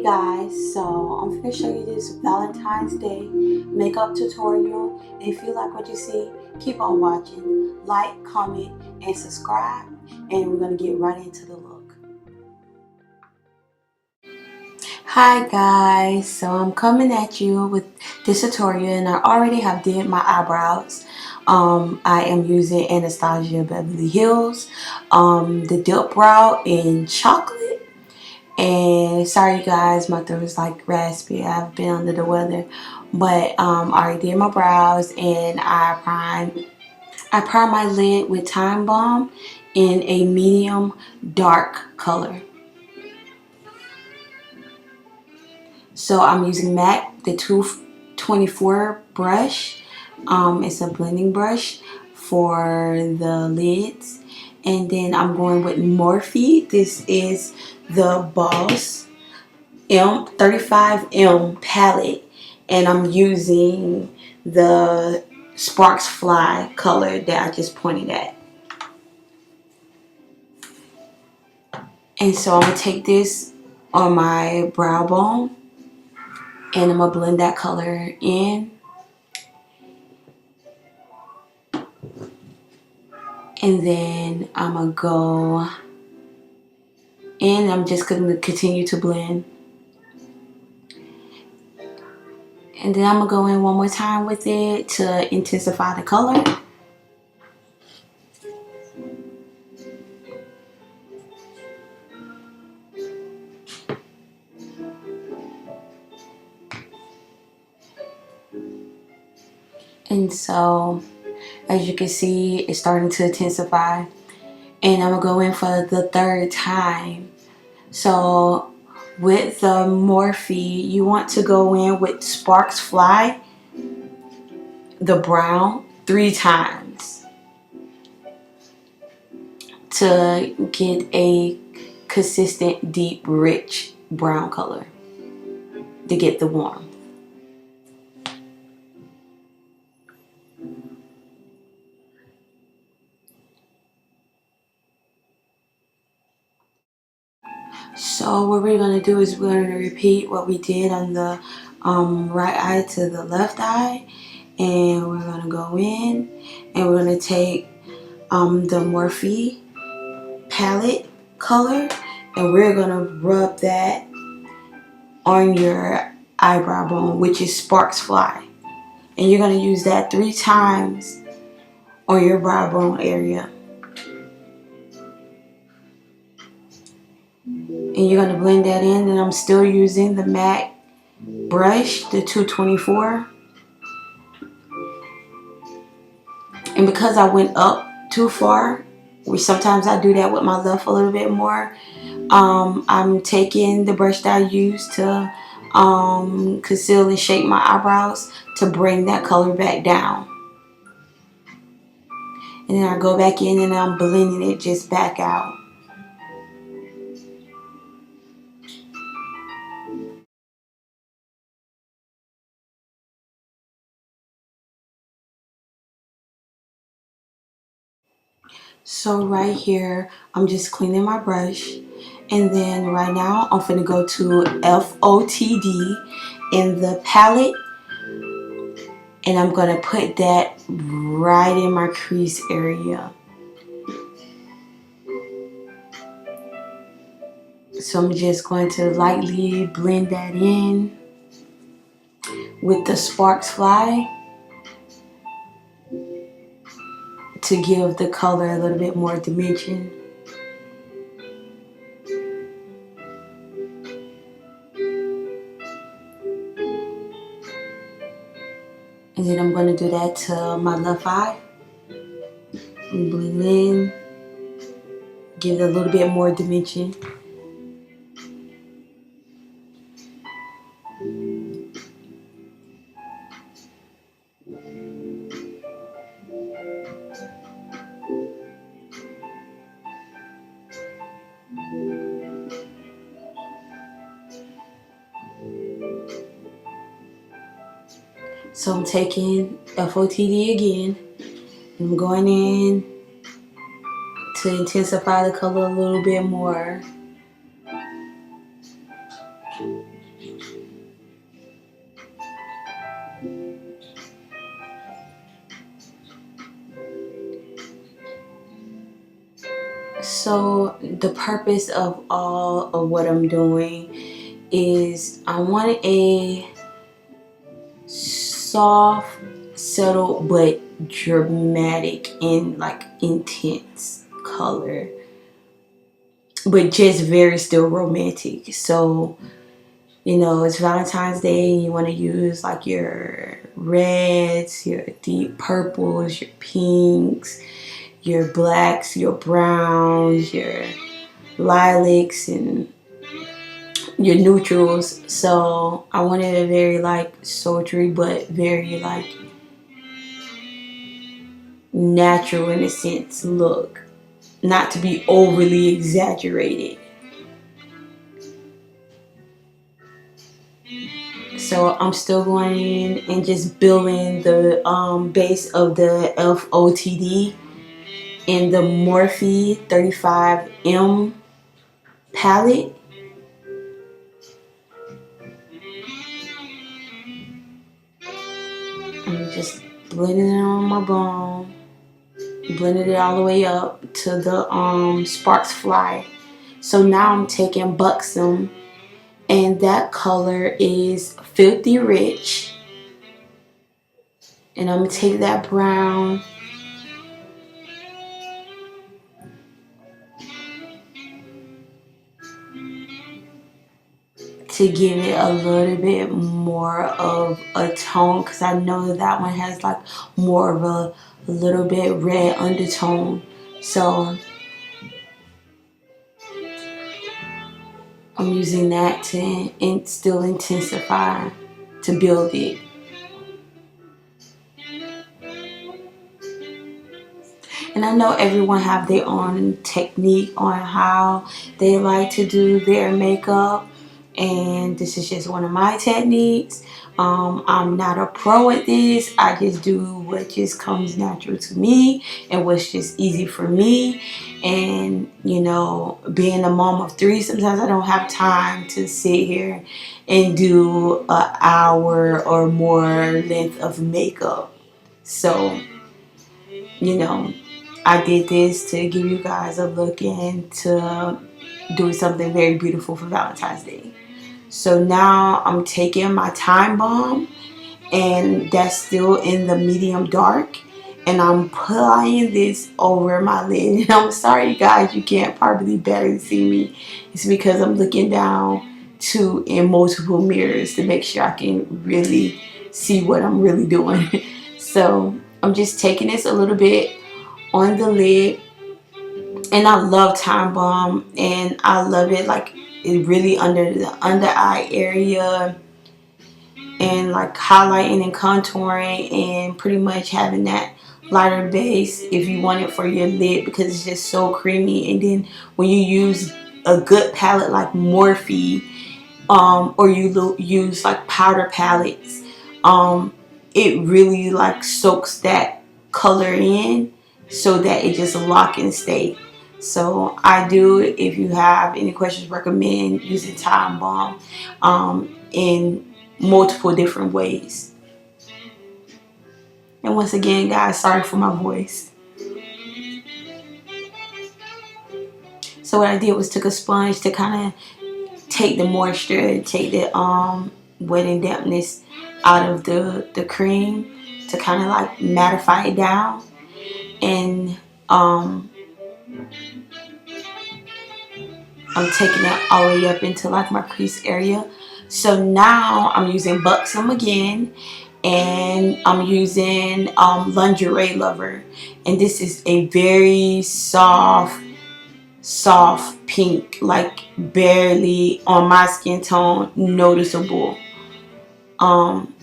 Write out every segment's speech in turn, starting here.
guys, so I'm going to show you this Valentine's Day makeup tutorial. If you like what you see, keep on watching. Like, comment, and subscribe, and we're going to get right into the look. Hi guys, so I'm coming at you with this tutorial, and I already have did my eyebrows. I am using Anastasia Beverly Hills, the dip brow in chocolate. And sorry guys, my throat is like raspy. I've been under the weather, but I already did my brows, and I primed my lid with Time Bomb in a medium dark color. So I'm using MAC, the 224 brush. It's a blending brush for the lids. And then I'm going with Morphe. This is the Boss M35M palette. And I'm using the Sparks Fly color that I just pointed at. And so I'm going to take this on my brow bone, and I'm going to blend that color in. And then I'm going to go in. I'm just going to continue to blend. And then I'm going to go in one more time with it to intensify the color. And so, as you can see, it's starting to intensify. And I'm going to go in for the third time. So, with the Morphe, you want to go in with Sparks Fly, the brown, 3 times to get a consistent, deep, rich brown color to get the warmth. So what we're going to do is we're going to repeat what we did on the right eye to the left eye, and we're going to go in and we're going to take the Morphe palette color, and we're going to rub that on your eyebrow bone, which is Sparks Fly, and you're going to use that 3 times on your brow bone area. And you're going to blend that in, and I'm still using the MAC brush, the 224. And because I went up too far, which sometimes I do that with my left a little bit more, I'm taking the brush that I used to conceal and shape my eyebrows to bring that color back down. And then I go back in and I'm blending it just back out. So right here, I'm just cleaning my brush. And then right now, I'm finna go to FOTD in the palette. And I'm gonna put that right in my crease area. So I'm just going to lightly blend that in with the Sparks Fly to give the color a little bit more dimension. And then I'm going to do that to my left eye. And blend in, give it a little bit more dimension. So I'm taking FOTD again. I'm going in to intensify the color a little bit more. So the purpose of all of what I'm doing is I want a soft, subtle, but dramatic and like intense color, but just very still romantic. So, you know, it's Valentine's Day and you want to use like your reds, your deep purples, your pinks, your blacks, your browns, your lilacs, and your neutrals. So I wanted a very like sultry but very like natural in a sense look, not to be overly exaggerated. So I'm still going in and just building the base of the FOTD in the Morphe 35M palette. I'm just blending it on my bone, blended it all the way up to the Sparks Fly. So now I'm taking Buxom, and that color is Filthy Rich. And I'm gonna take that brown to give it a little bit more of a tone, because I know that one has like more of a little bit red undertone. So I'm using that to still intensify, to build it. And I know everyone have their own technique on how they like to do their makeup, and this is just one of my techniques. I'm not a pro at this. I just do what just comes natural to me and what's just easy for me. And you know, being a mom of three, sometimes I don't have time to sit here and do an hour or more length of makeup. So, you know, I did this to give you guys a look into doing something very beautiful for Valentine's Day. So now I'm taking my Time Bomb, and that's still in the medium dark, and I'm applying this over my lid. And I'm sorry, you guys, you can't probably barely see me. It's because I'm looking down in multiple mirrors to make sure I can really see what I'm really doing. So I'm just taking this a little bit on the lid, and I love Time Bomb, and I love it like it really under the under eye area, and like highlighting and contouring, and pretty much having that lighter base if you want it for your lid, because it's just so creamy. And then when you use a good palette like Morphe, or you use like powder palettes, it really like soaks that color in so that it just lock and stay. So I do, if you have any questions, recommend using Time Bomb in multiple different ways. And once again, guys, sorry for my voice. So what I did was took a sponge to kind of take the moisture, take the wet and dampness out of the cream, to kind of like mattify it down. And I'm taking it all the way up into like my crease area. So now I'm using Buxom again, and I'm using Lingerie Lover, and this is a very soft pink, like barely on my skin tone noticeable. um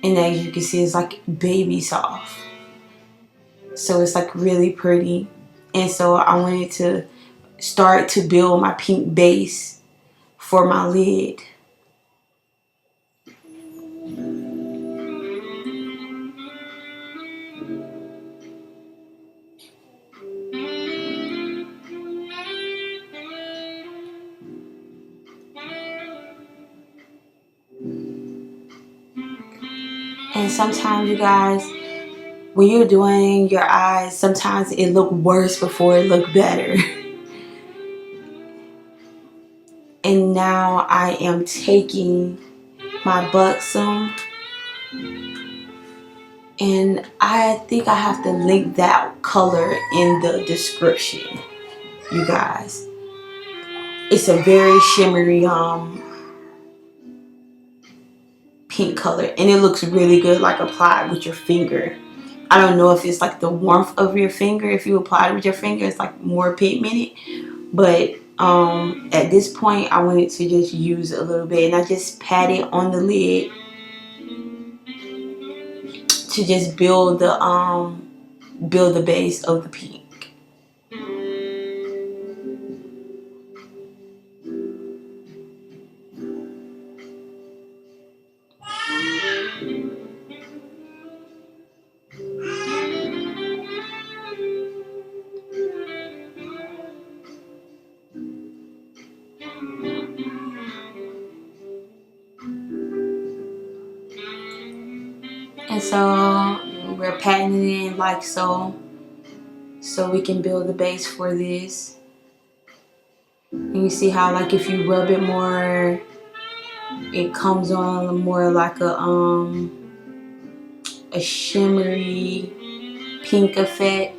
and as you can see, it's like baby soft, so it's like really pretty. And so I wanted to start to build my pink base for my lid. And sometimes, you guys, when you're doing your eyes, sometimes it look worse before it look better. And now I am taking my Buxom, and I think I have to link that color in the description, you guys. It's a very shimmery pink color, and it looks really good like applied with your finger. I don't know if it's like the warmth of your finger. If you apply it with your finger, it's like more pigmented. But at this point, I wanted to just use a little bit, and I just pat it on the lid to just build the base of the pink. And so we're patting it in like so we can build the base for this. And you see how, like, if you rub it more, it comes on more like a shimmery pink effect.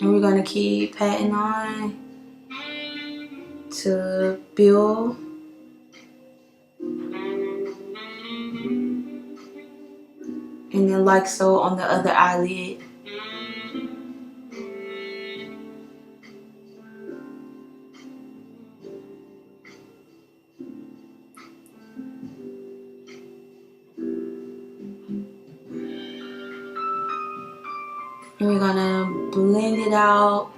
And we're gonna keep patting on to build. And then like so on the other eyelid. And we're gonna blend it out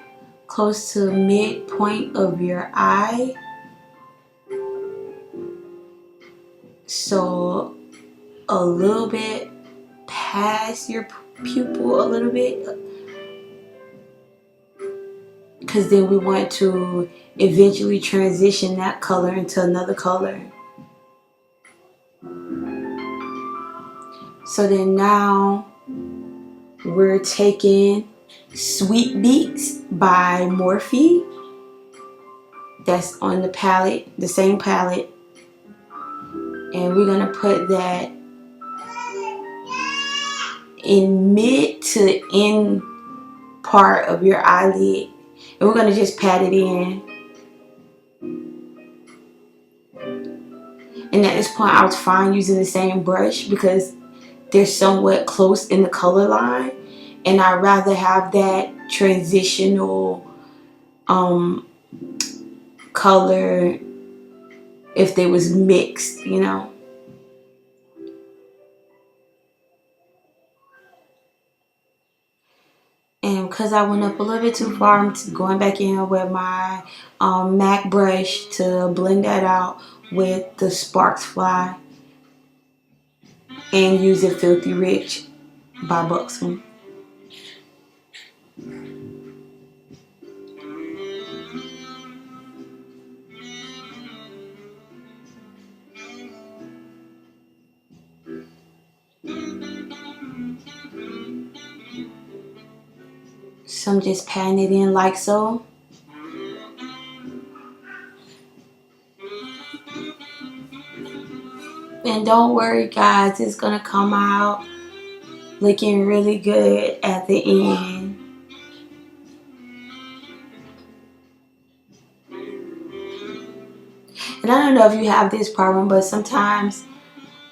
close to the midpoint of your eye. So a little bit past your pupil a little bit. Because then we want to eventually transition that color into another color. So then now we're taking Sweet Beats by Morphe. That's on the palette, the same palette. And we're gonna put that in mid to end part of your eyelid. And we're gonna just pat it in. And at this point I was fine using the same brush because they're somewhat close in the color line. And I'd rather have that transitional color if they was mixed, you know. And because I went up a little bit too far, I'm going back in with my MAC brush to blend that out with the Sparks Fly and use it Filthy Rich by Buxom. So I'm just patting it in like so. And don't worry guys, it's gonna come out looking really good at the end. And I don't know if you have this problem, but sometimes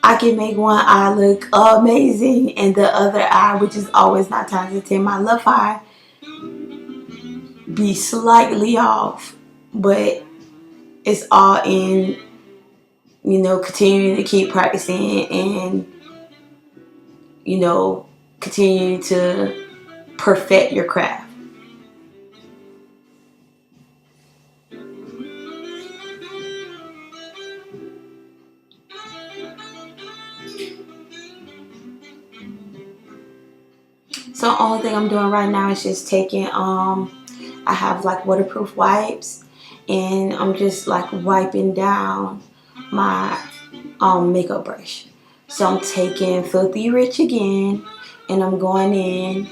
I can make one eye look amazing and the other eye, which is always 9 times out of 10 my left eye, be slightly off. But it's all in, you know, continuing to keep practicing and, you know, continuing to perfect your craft. So the only thing I'm doing right now is just taking I have like waterproof wipes, and I'm just like wiping down my makeup brush. So I'm taking Filthy Rich again, and I'm going in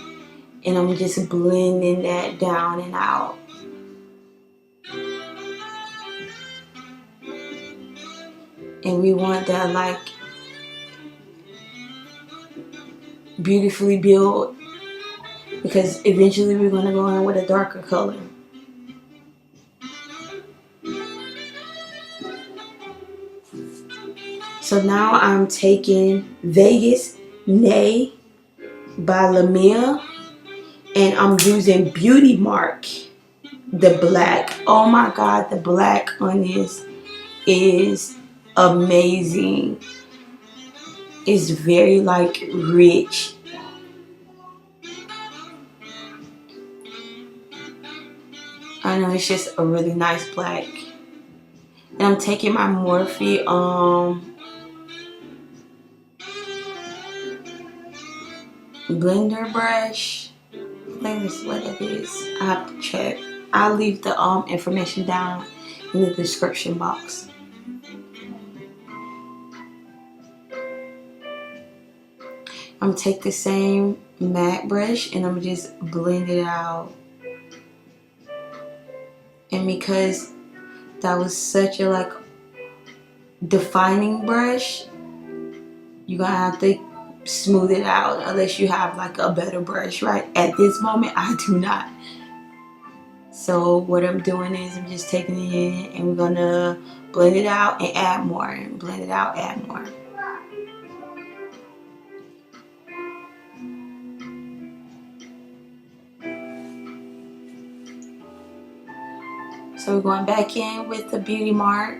and I'm just blending that down and out. And we want that like beautifully built, because eventually we're going to go in with a darker color. So now I'm taking Vegas Nay by Lamia, and I'm using Beauty Mark, the black. Oh my god, the black on this is amazing. It's very like rich. I know, it's just a really nice black. And I'm taking my Morphe blender brush. I think this is what it is. I have to check. I'll leave the information down in the description box. I'm gonna take the same matte brush and I'm gonna just blend it out. And because that was such a like defining brush, you're gonna have to smooth it out unless you have like a better brush. Right at this moment I do not. So what I'm doing is I'm just taking it in and we're gonna blend it out and add more, and blend it out, add more. So we're going back in with the Beauty Mark.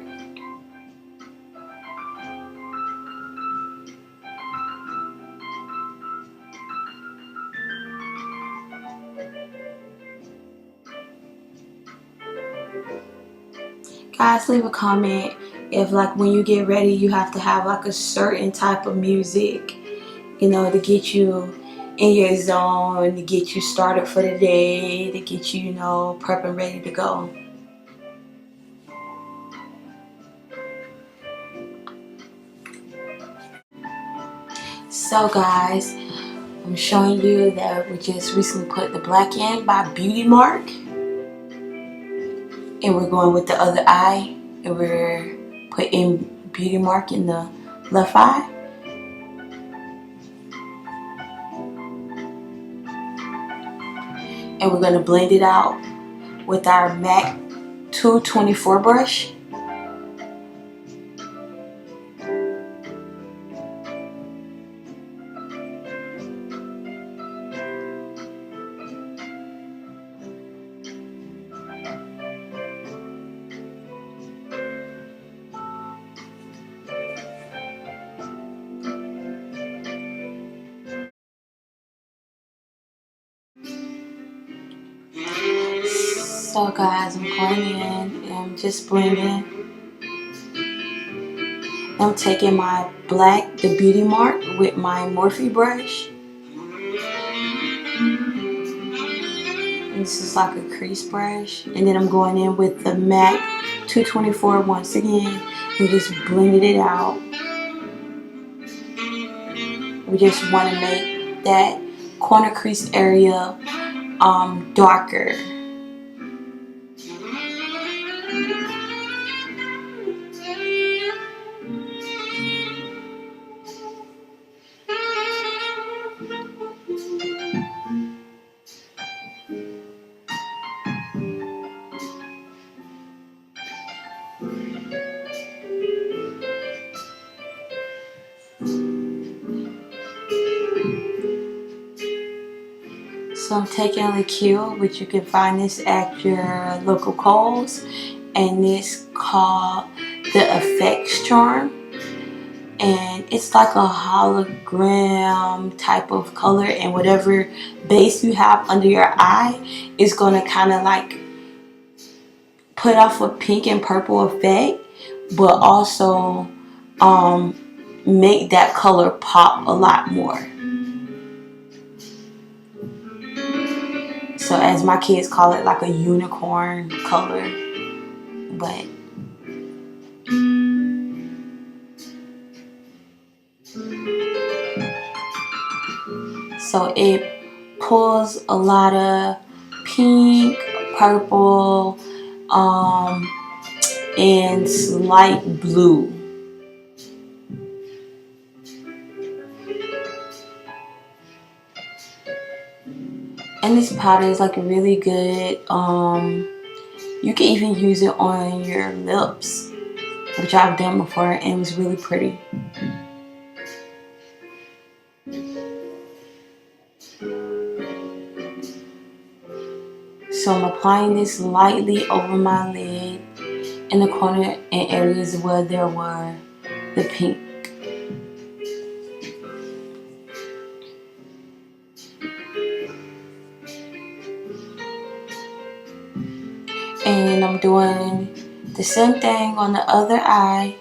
Guys, leave a comment if like when you get ready you have to have like a certain type of music, you know, to get you in your zone, to get you started for the day, to get you, you know, prepped and ready to go. So guys, I'm showing you that we just recently put the black in by Beauty Mark. And we're going with the other eye, and we're putting Beauty Mark in the left eye. And we're going to blend it out with our MAC 224 brush. So guys, I'm going in and I'm just blending. I'm taking my black, the Beauty Mark, with my Morphe brush. And this is like a crease brush. And then I'm going in with the MAC 224 once again and just blending it out. We just want to make that corner crease area darker. So I'm taking a liqueur, which you can find this at your local Kohl's, and it's called the Effects Charm, and it's like a hologram type of color, and whatever base you have under your eye is gonna kind of like put off a pink and purple effect, but also make that color pop a lot more. So as my kids call it, like a unicorn color. but so it pulls a lot of pink, purple, and light blue. And this powder is like really good. You can even use it on your lips, which I've done before, and it was really pretty. So I'm applying this lightly over my lid in the corner and areas where there were the pink. And I'm doing the same thing on the other eye,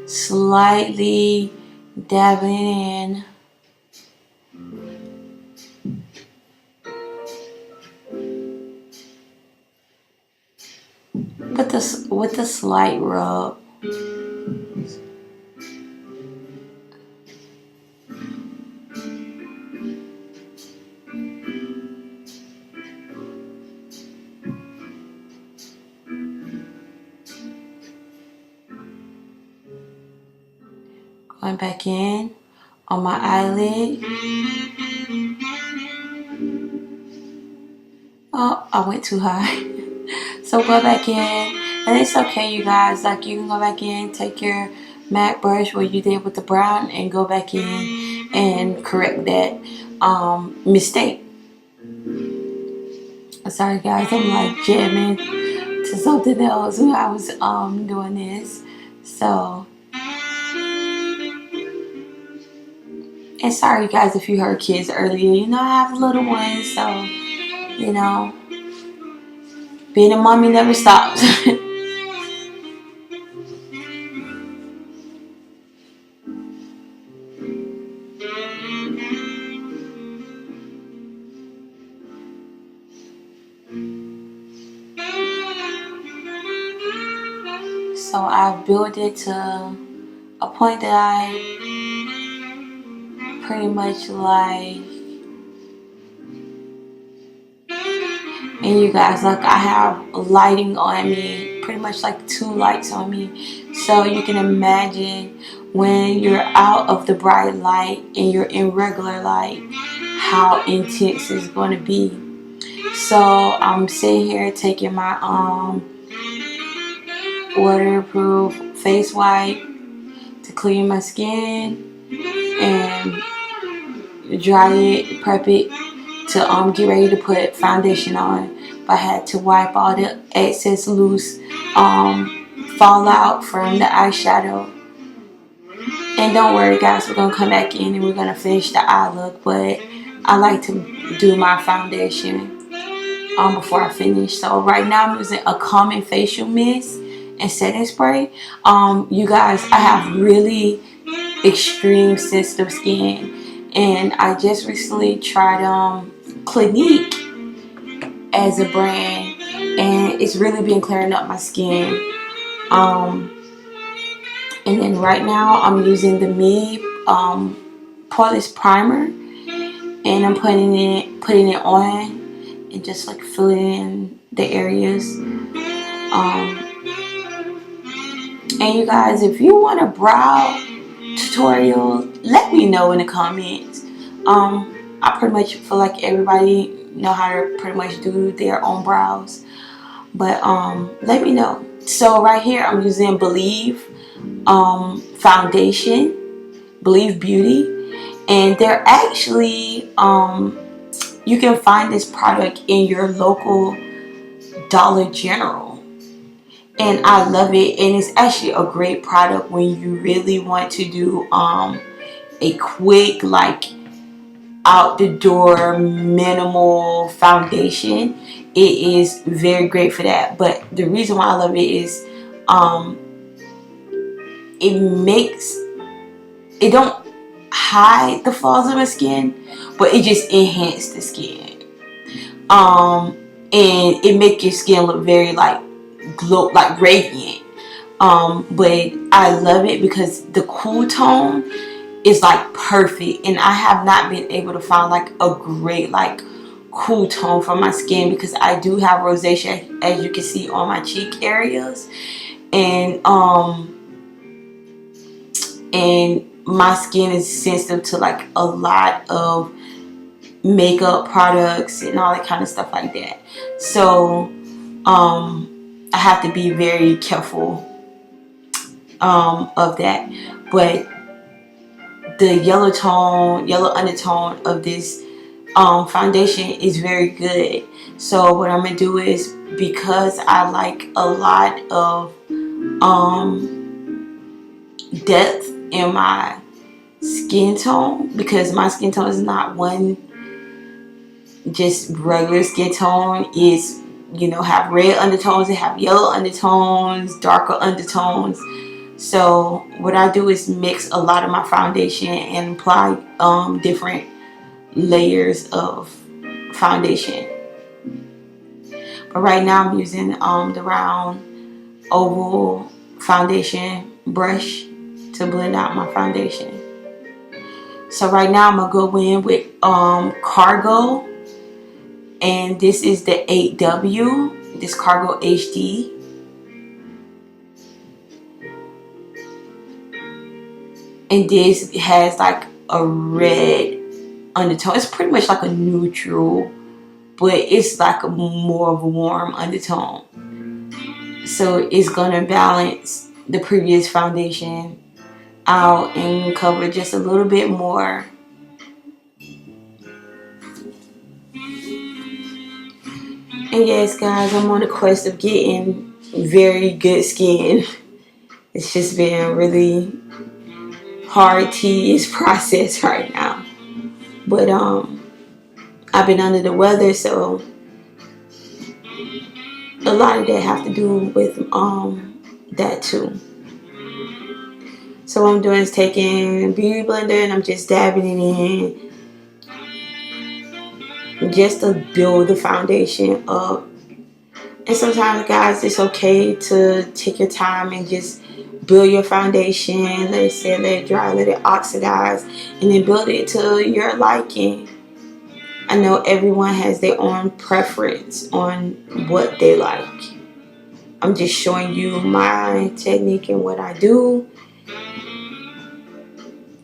slightly dabbing in. With the slight rub. Going back in on my eyelid. Oh, I went too high. So go back in, and it's okay, you guys. Like, you can go back in, take your MAC brush where you did with the brown, and go back in and correct that mistake. Sorry, guys, I'm like jamming to something else when I was doing this. So, and sorry, guys, if you heard kids earlier. You know, I have little ones, so you know, being a mommy never stops. So I've built it to a point that I pretty much like. And you guys, like, I have lighting on me, pretty much like 2 lights on me. So you can imagine when you're out of the bright light and you're in regular light, how intense it's going to be. So I'm sitting here taking my waterproof face wipe to clean my skin and dry it, prep it to get ready to put foundation on. But I had to wipe all the excess loose fallout from the eyeshadow. And don't worry, guys, we're gonna come back in and we're gonna finish the eye look, but I like to do my foundation before I finish. So right now I'm using a calming facial mist and setting spray. You guys, I have really extreme sensitive skin, and I just recently tried Clinique as a brand, and it's really been clearing up my skin. And then right now I'm using the Me poreless primer, and I'm putting it on and just like filling in the areas. And you guys, if you want a brow tutorial, let me know in the comments. I pretty much feel like everybody know how to pretty much do their own brows, but let me know. So right here I'm using Believe foundation, Believe Beauty, and they're actually you can find this product in your local Dollar General, and I love it. And it's actually a great product when you really want to do a quick, like, out the door minimal foundation. It is very great for that. But the reason why I love it is it don't hide the flaws of my skin, but it just enhances the skin. And it makes your skin look very like glow, like radiant. But I love it because the cool tone is like perfect, and I have not been able to find like a great like cool tone for my skin, because I do have rosacea, as you can see on my cheek areas, and my skin is sensitive to like a lot of makeup products and all that kind of stuff like that. So I have to be very careful of that. But the yellow undertone of this foundation is very good. So what I'm gonna do is, because I like a lot of depth in my skin tone, because my skin tone is not one just regular skin tone. Is, you know, have red undertones, they have yellow undertones, darker undertones. So what I do is mix a lot of my foundation and apply different layers of foundation. But right now I'm using the round oval foundation brush to blend out my foundation. So right now I'm gonna go in with Cargo, and this is the 8W, this Cargo HD. And this has like a red undertone. It's pretty much like a neutral, but it's like a more of a warm undertone. So it's gonna balance the previous foundation out and cover just a little bit more. And yes, guys, I'm on the quest of getting very good skin. It's just been a really hard, tedious process right now. But I've been under the weather, so a lot of that have to do with that too. So what I'm doing is taking a beauty blender and I'm just dabbing it in just to build the foundation up. And sometimes, guys, it's okay to take your time and just build your foundation. Let it sit, let it dry, let it oxidize, and then build it to your liking. I know everyone has their own preference on what they like. I'm just showing you my technique and what I do.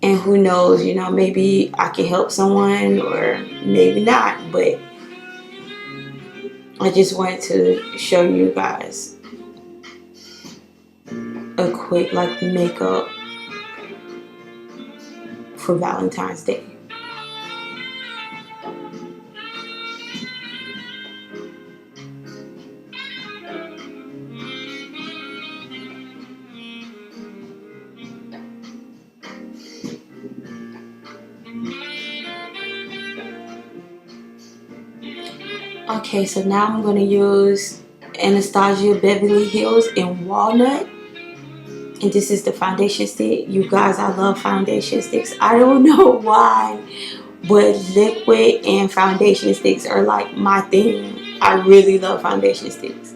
And who knows, you know, maybe I can help someone or maybe not. But I just wanted to show you guys a quick like makeup for Valentine's Day. Okay, so now I'm going to use Anastasia Beverly Hills in Walnut. And this is the foundation stick. You guys, I love foundation sticks. I don't know why, but liquid and foundation sticks are like my thing. I really love foundation sticks.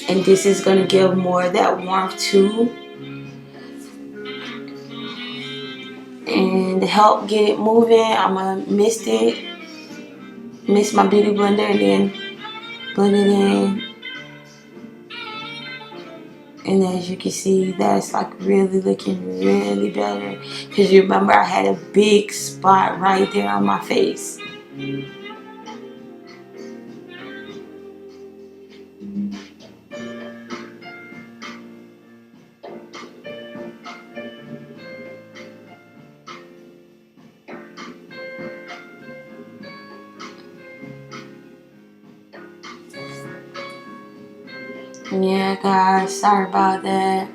And this is going to give more of that warmth too. And to help get it moving, I'm going to mist my beauty blender, and then blend it in. And as you can see, that's like really looking really better. Because you remember I had a big spot right there on my face. Yeah, guys, sorry about that.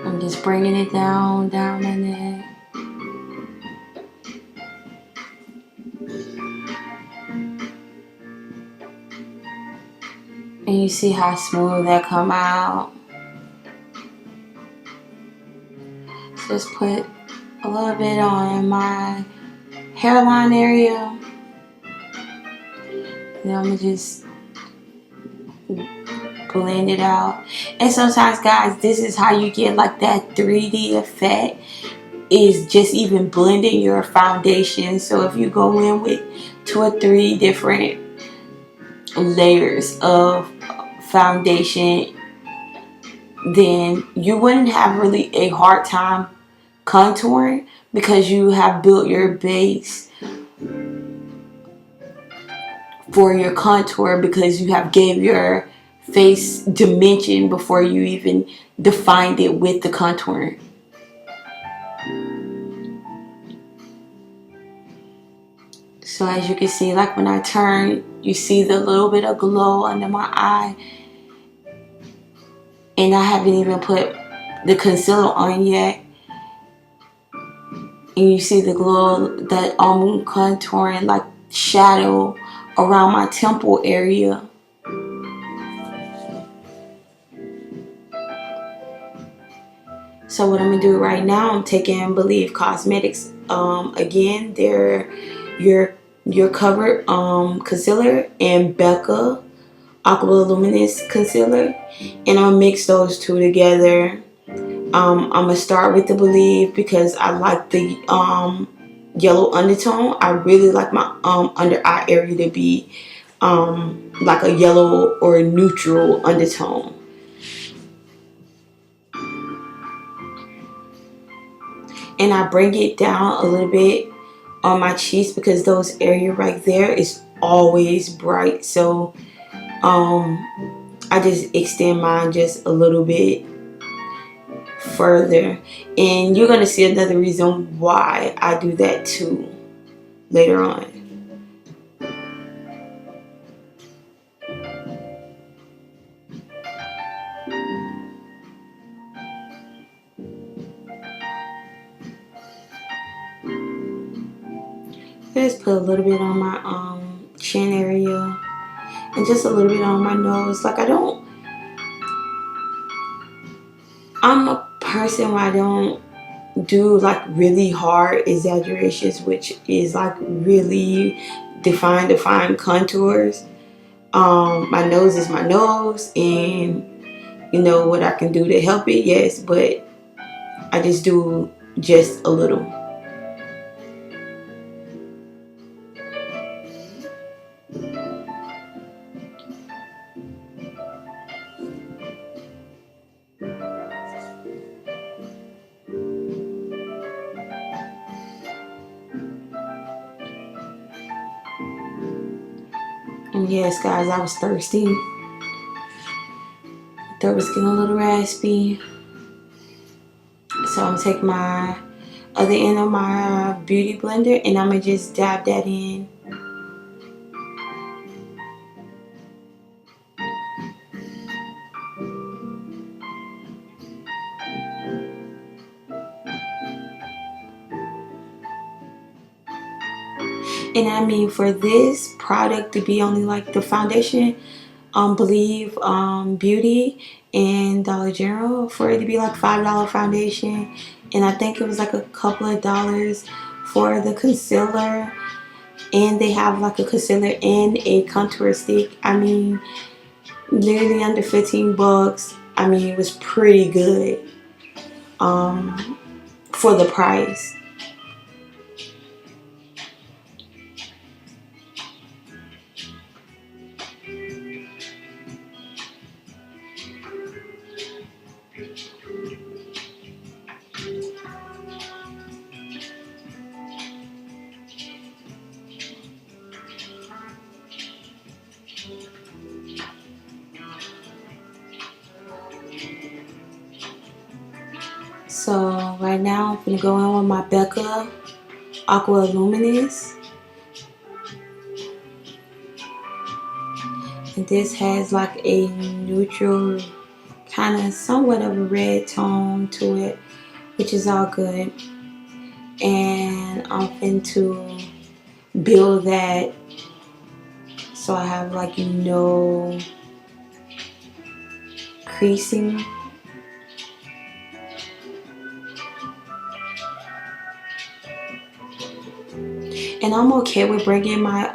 I'm just bringing it down my neck. see how smooth that come out. Just put a little bit on my hairline area. Then I'm gonna just blend it out. And sometimes, guys, this is how you get like that 3D effect, is just even blending your foundation. So if you go in with 2 or 3 different layers of foundation, then you wouldn't have really a hard time contouring, because you have built your base for your contour, because you have gave your face dimension before you even defined it with the contouring. So as you can see, like when I turn, you see the little bit of glow under my eye. And I haven't even put the concealer on yet. And you see the glow that I'm contouring, like shadow around my temple area. So what I'm going to do right now, I'm taking Believe Cosmetics, again, they're your covered concealer, and Becca Aqua Luminous Concealer, and I'll mix those two together. I'm going to start with the Believe because I like the yellow undertone. I really like my under eye area to be like a yellow or a neutral undertone. And I bring it down a little bit on my cheeks because those area right there is always bright. So I just extend mine just a little bit further, and you're going to see another reason why I do that too later on. Just put a little bit on my chin area and just a little bit on my nose. Like I'm a person where I don't do like really hard exaggerations, which is like really define contours. My nose is my nose, and you know what I can do to help it, yes, but I just do just a little. And yes, guys, I was thirsty. My throat was getting a little raspy. So I'm gonna take my other end of my beauty blender and I'm gonna just dab that in. And I mean, for this product to be only like the foundation, Believe Beauty and Dollar General, for it to be like $5 foundation, and I think it was like a couple of dollars for the concealer, and they have like a concealer and a contour stick. I mean, literally under 15 bucks. I mean, it was pretty good for the price. So right now I'm gonna go in with my Becca Aqua Luminous. And this has like a neutral, kind of somewhat of a red tone to it, which is all good. And I'm going to build that so I have like no creasing. And I'm okay with bringing my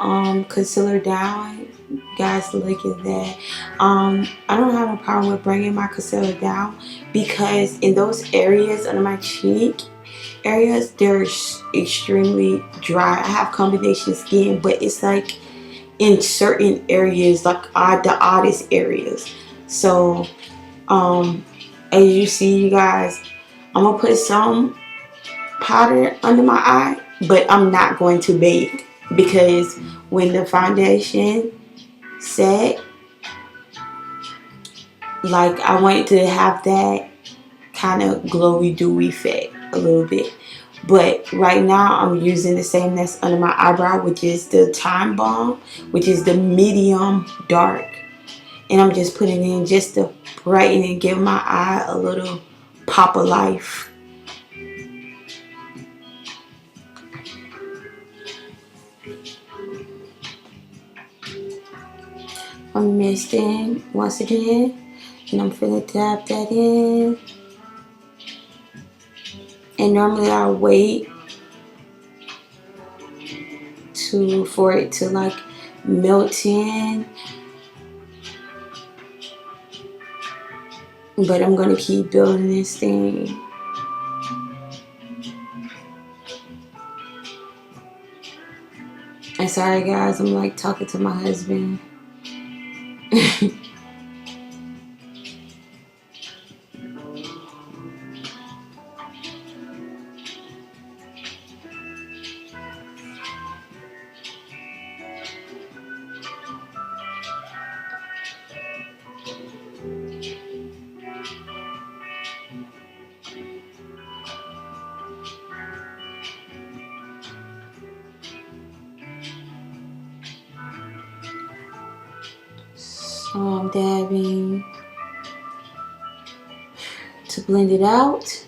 concealer down. You guys, look at that. I don't have a problem with bringing my concealer down because in those areas under my cheek areas, they're extremely dry. I have combination skin, but it's like in certain areas, like the oddest areas. So as you see, you guys, I'm gonna put some powder under my eye, but I'm not going to bake because when the foundation set, like, I want to have that kind of glowy dewy effect a little bit. But right now I'm using the same that's under my eyebrow, which is the Time Bomb, which is the medium dark, and I'm just putting it in just to brighten and give my eye a little pop of life. I'm misting once again, and I'm finna tap that in. And normally I wait for it to like melt in, but I'm gonna keep building this thing. And sorry guys, I'm like talking to my husband. So I'm dabbing to blend it out.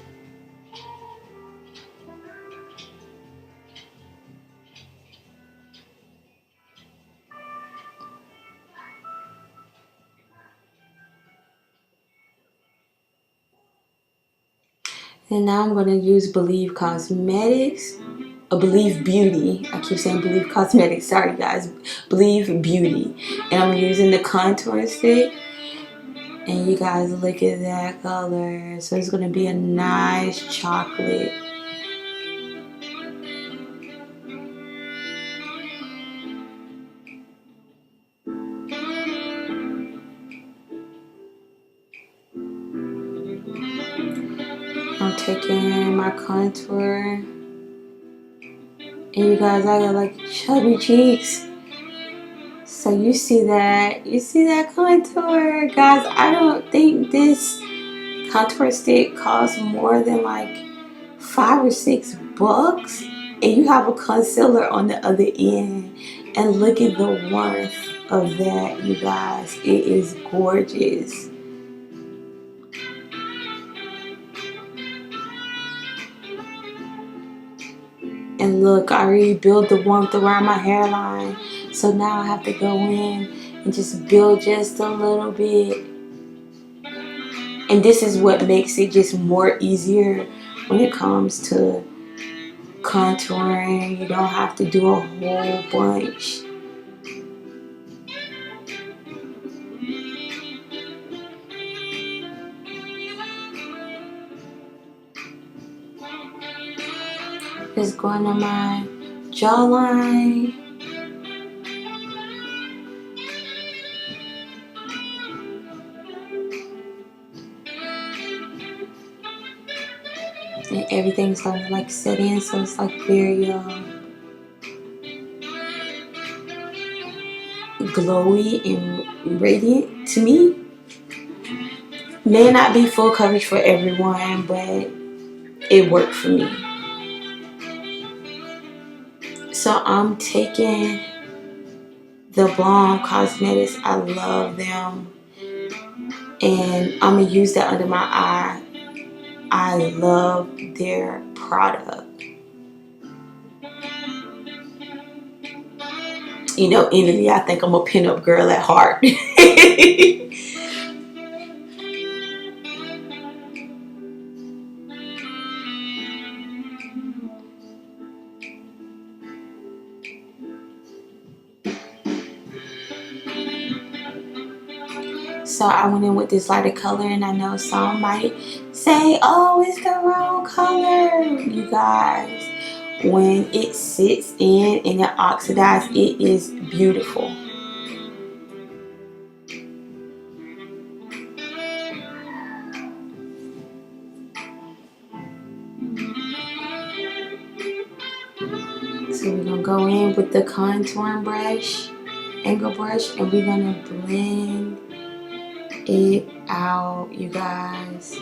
And now I'm going to use Believe Cosmetics. Believe Beauty. I keep saying Believe Cosmetics. Sorry guys. Believe Beauty. And I'm using the contour stick. And you guys, look at that color. So it's going to be a nice chocolate. I'm taking my contour. And you guys, I got like chubby cheeks. So you see that contour. Guys, I don't think this contour stick costs more than like $5 or $6. And you have a concealer on the other end. And look at the warmth of that, you guys. It is gorgeous. And look, I already built the warmth around my hairline. So now I have to go in and just build just a little bit. And this is what makes it just more easier when it comes to contouring. You don't have to do a whole bunch. Just going on my jawline. And everything's starting to like set in, so it's like very glowy and radiant to me. May not be full coverage for everyone, but it worked for me. So I'm taking the Buxom Cosmetics. I love them. And I'm going to use that under my eye. I love their product. You know, inwardly, I think I'm a pinup girl at heart. So I went in with this lighter color, and I know some might say, oh, it's the wrong color. You guys, when it sits in and it oxidizes, it is beautiful. So we're gonna go in with the contouring brush, angle brush, and we're gonna blend it out, you guys.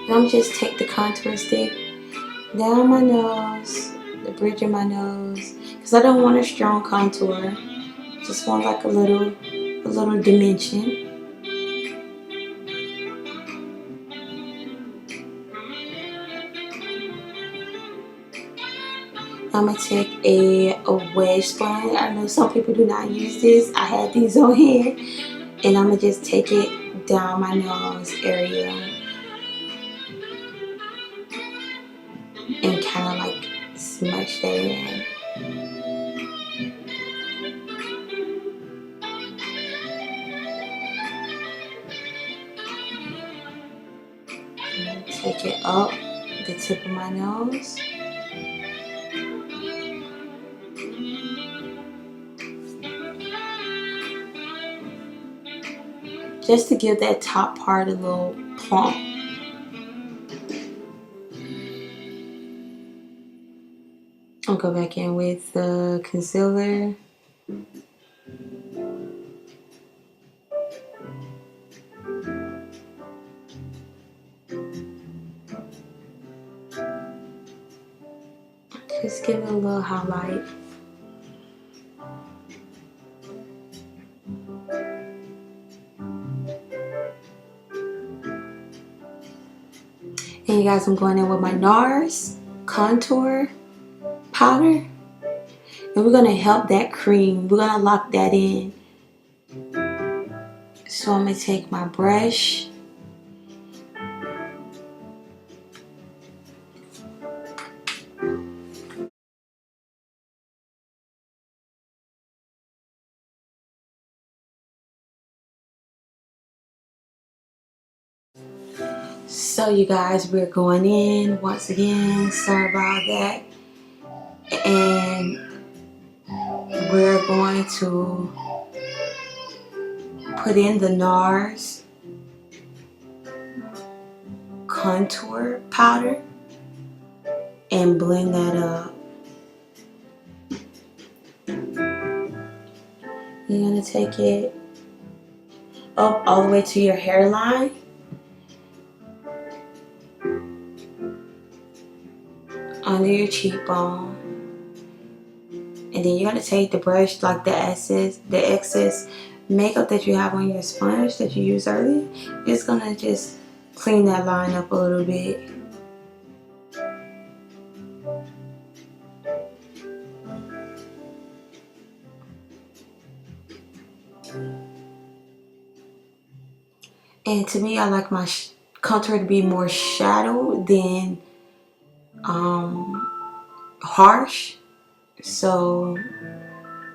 And I'm just take the contour stick down my nose, the bridge of my nose, because I don't want a strong contour. Just want like a little dimension. I'm gonna take a wedge sponge. I know some people do not use this. I had these on here, and I'm gonna just take it down my nose area and kind of like smudge that in. Take it up the tip of my nose. Just to give that top part a little plump. I'll go back in with the concealer. Just give it a little highlight. And you guys, I'm going in with my NARS contour powder. And we're going to help that cream. We're going to lock that in. So I'm going to take my brush. So you guys, we're going in once again. Sorry about that. And we're going to put in the NARS contour powder and blend that up. You're going to take it up all the way to your hairline. Under your cheekbone. And then you're going to take the brush, like the excess makeup that you have on your sponge that you used earlier. You're just going to just clean that line up a little bit. And to me, I like my contour to be more shadow than harsh. So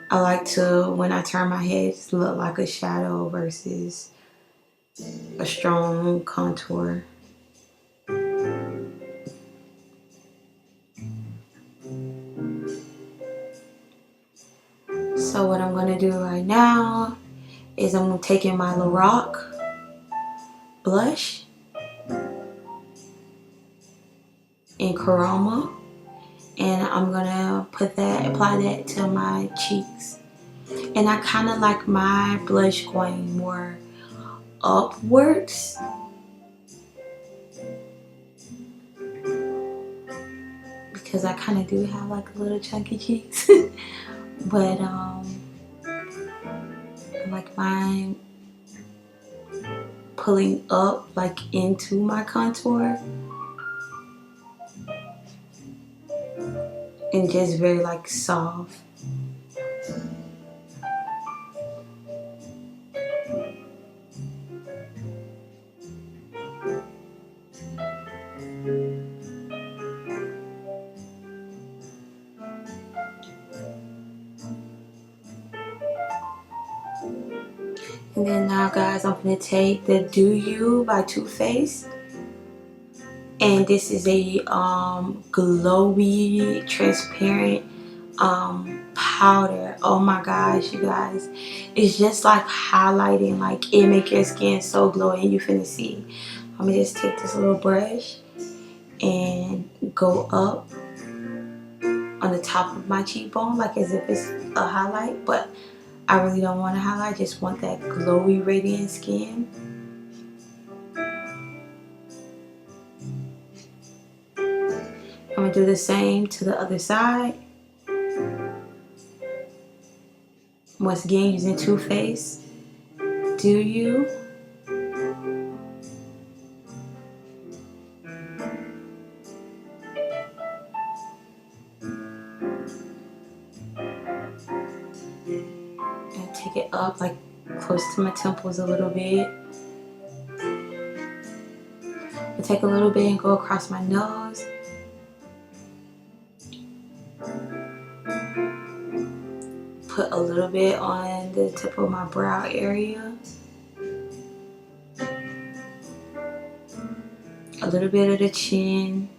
I like to, when I turn my head, just look like a shadow versus a strong contour. So what I'm going to do right now is I'm taking my Lorac blush in Chroma, and I'm gonna apply that to my cheeks. And I kind of like my blush going more upwards, because I kind of do have like a little chunky cheeks. But I like mine pulling up like into my contour, and just very like soft. And then now, guys, I'm going to take the Do You by Too Faced. And this is a glowy, transparent powder. Oh my gosh, you guys. It's just like highlighting. Like, it make your skin so glowy. You finna see. I'm going to just take this little brush and go up on the top of my cheekbone, like as if it's a highlight, but I really don't want to highlight. I just want that glowy, radiant skin. I'm going to do the same to the other side. Once again, using Too Faced. Do You. And take it up like close to my temples a little bit. I take a little bit and go across my nose. Put a little bit on the tip of my brow area. A little bit of the chin.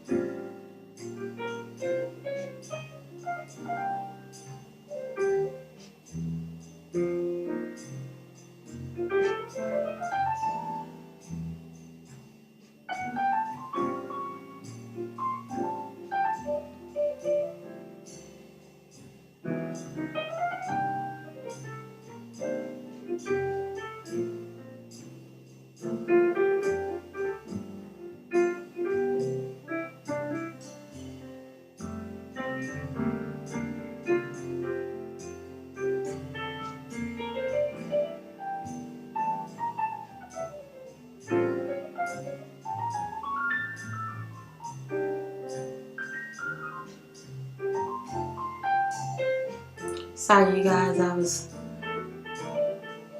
Sorry, you guys, I was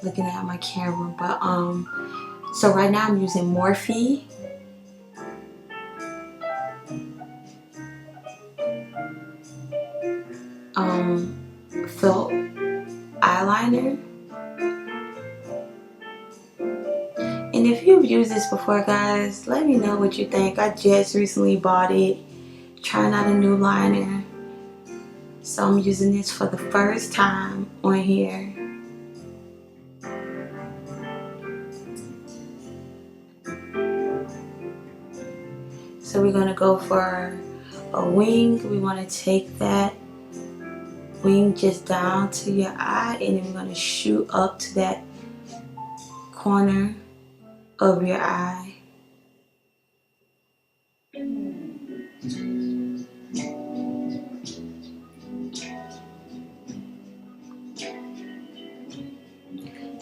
looking at my camera, but so right now I'm using Morphe. Felt eyeliner. And if you've used this before, guys, let me know what you think. I just recently bought it, trying out a new liner. So I'm using this for the first time on here. So we're gonna go for a wing. We wanna take that wing just down to your eye, and then we're gonna shoot up to that corner of your eye.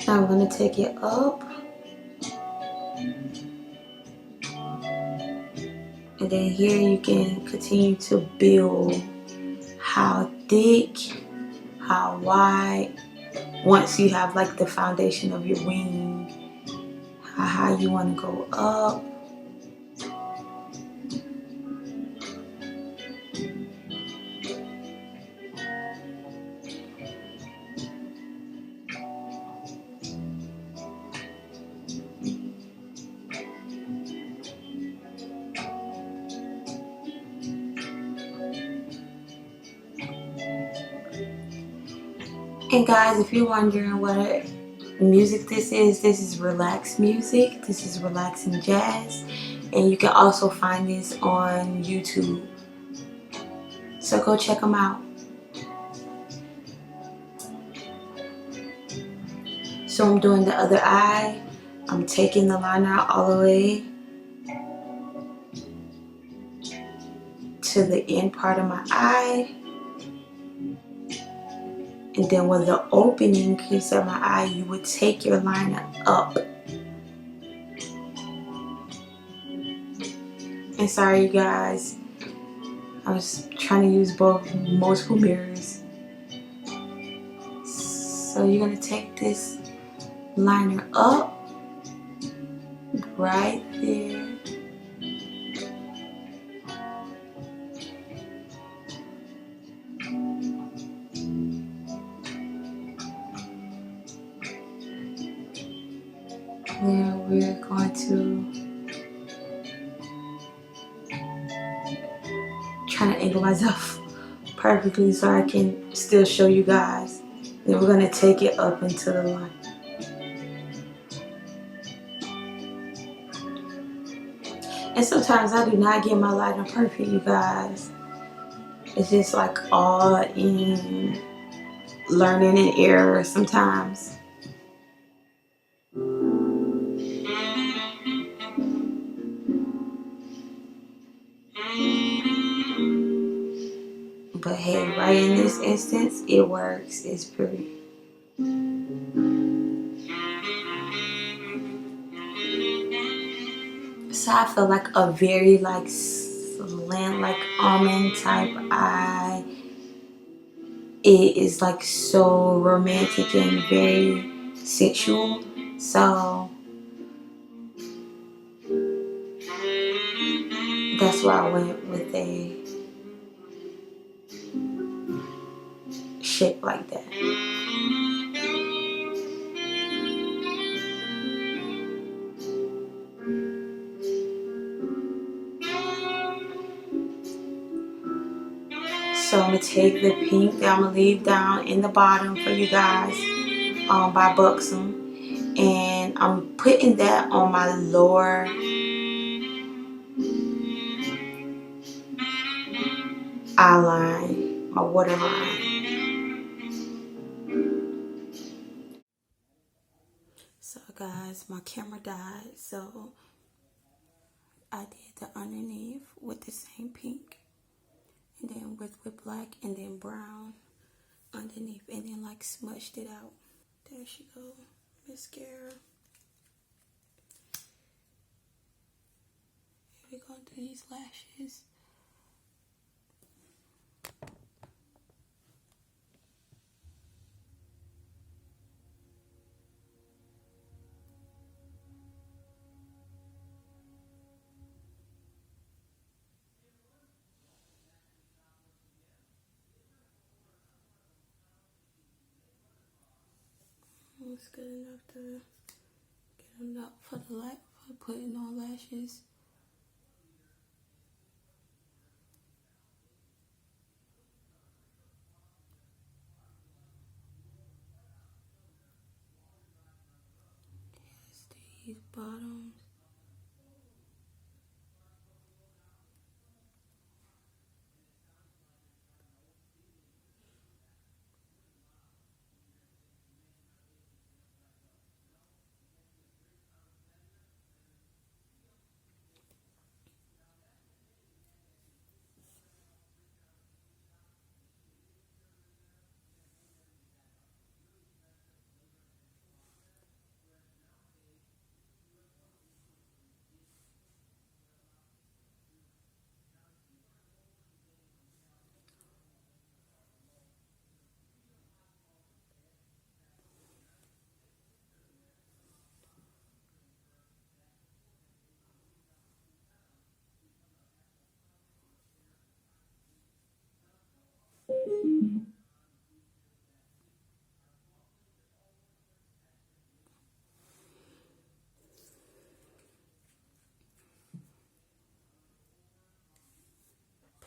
Now I'm gonna take it up, and then here you can continue to build how thick, how wide. Once you have like the foundation of your wing, how high you want to go up. And guys, if you're wondering what music this is relaxed music. This is relaxing jazz. And you can also find this on YouTube. So go check them out. So I'm doing the other eye. I'm taking the liner out all the way to the end part of my eye. And then where the opening piece of my eye, you would take your liner up. And sorry, you guys, I was trying to use both multiple mirrors. So you're going to take this liner up right there. Then we're going to try to angle myself perfectly so I can still show you guys. Then we're going to take it up into the line. And sometimes I do not get my lighting perfect, you guys. It's just like all in learning and error sometimes. But hey, right in this instance, it works. It's pretty. So I feel like a very like slant, like almond type eye. It is like so romantic and very sensual. So that's why I went with a shape like that. So I'm gonna take the pink that I'm gonna leave down in the bottom for you guys, by Buxom, and I'm putting that on my lower eye line, my waterline. So guys, my camera died, so I did the underneath with the same pink, and then with black, and then brown underneath, and then like smudged it out. There she go, mascara. Here we go to these lashes. It's good enough to get enough for the light for putting on lashes. Here's these bottoms.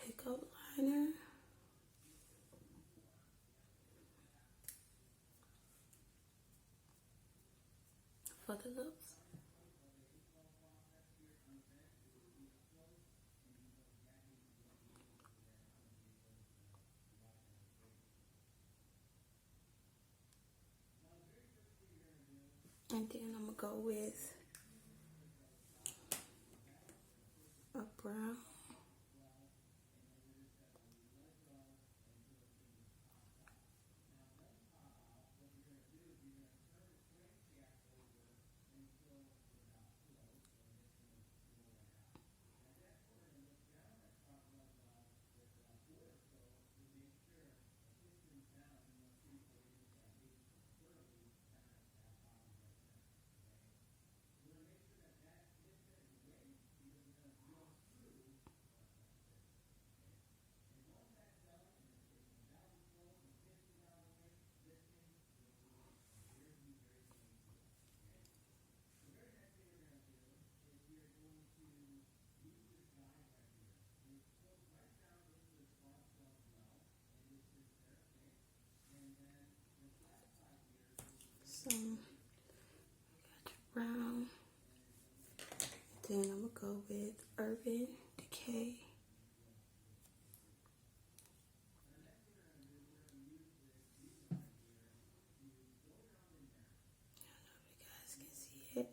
Pickup liner for the lips. And then I'm gonna go with a brown. So, got your brown. Then I'm going to go with Urban Decay. It.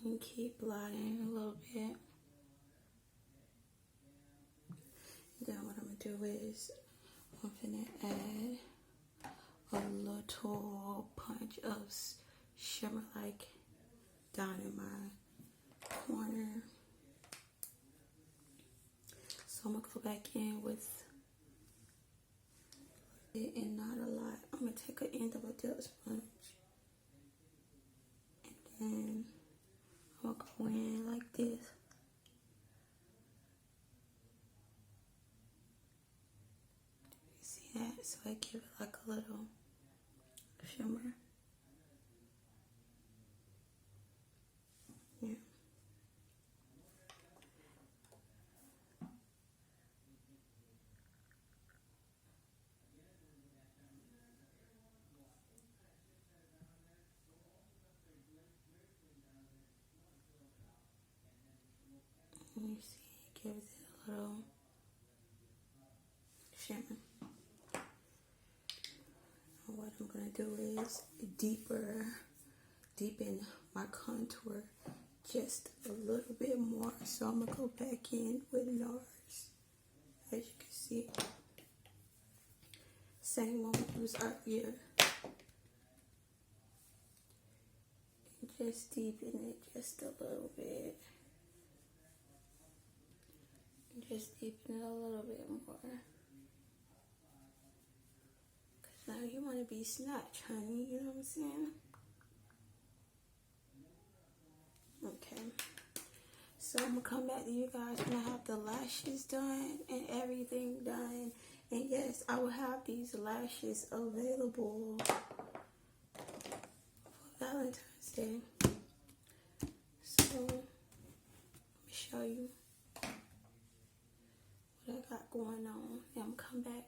And keep blotting a little bit. Then what I'm gonna do is I'm gonna add a little punch of shimmer like down in my corner. So I'm gonna go back in with it and not a lot. I'm gonna take an end of a dip sponge and then I'm gonna go in like this. You see that? So I give it like a little shimmer. Yeah. You see, it gives it a little shimmer. And what I'm gonna do is deepen my contour just a little bit more. So I'm gonna go back in with NARS. As you can see, same one we used earlier. And just deepen it just a little bit. Just deepen it a little bit more. Cause now you wanna be snatched, honey, you know what I'm saying? Okay. So I'm gonna come back to you guys when I have the lashes done and everything done. And yes, I will have these lashes available for Valentine's Day. So let me show you what I got going on. And I'm gonna come back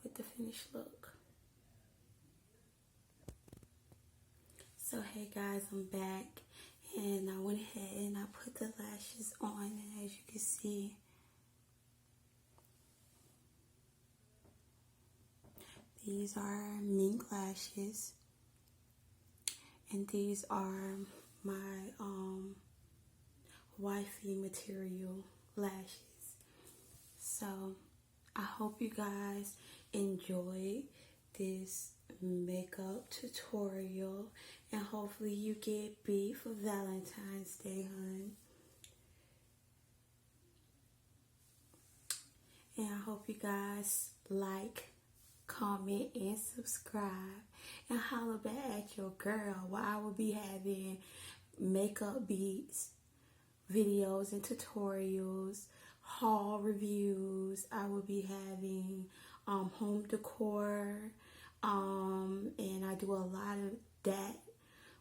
with the finished look. So hey guys, I'm back. And I went ahead and I put the lashes on, and as you can see, these are mink lashes, and these are my wifey material lashes. So I hope you guys enjoyed this makeup tutorial, and hopefully you get beat for Valentine's Day, hon. And I hope you guys like, comment, and subscribe, and holler back at your girl, while I will be having makeup beats, videos and tutorials, haul reviews. I will be having home decor, and I do a lot of that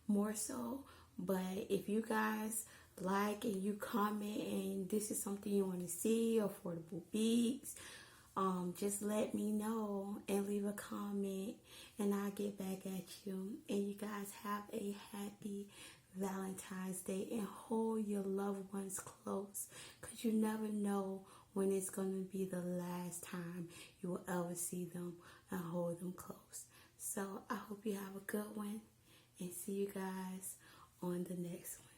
more so. But if you guys like and you comment and this is something you want to see, affordable beats, just let me know and leave a comment, and I'll get back at you. And you guys have a happy Valentine's Day, and hold your loved ones close, because you never know when it's going to be the last time you will ever see them and hold them close. So I hope you have a good one, and see you guys on the next one.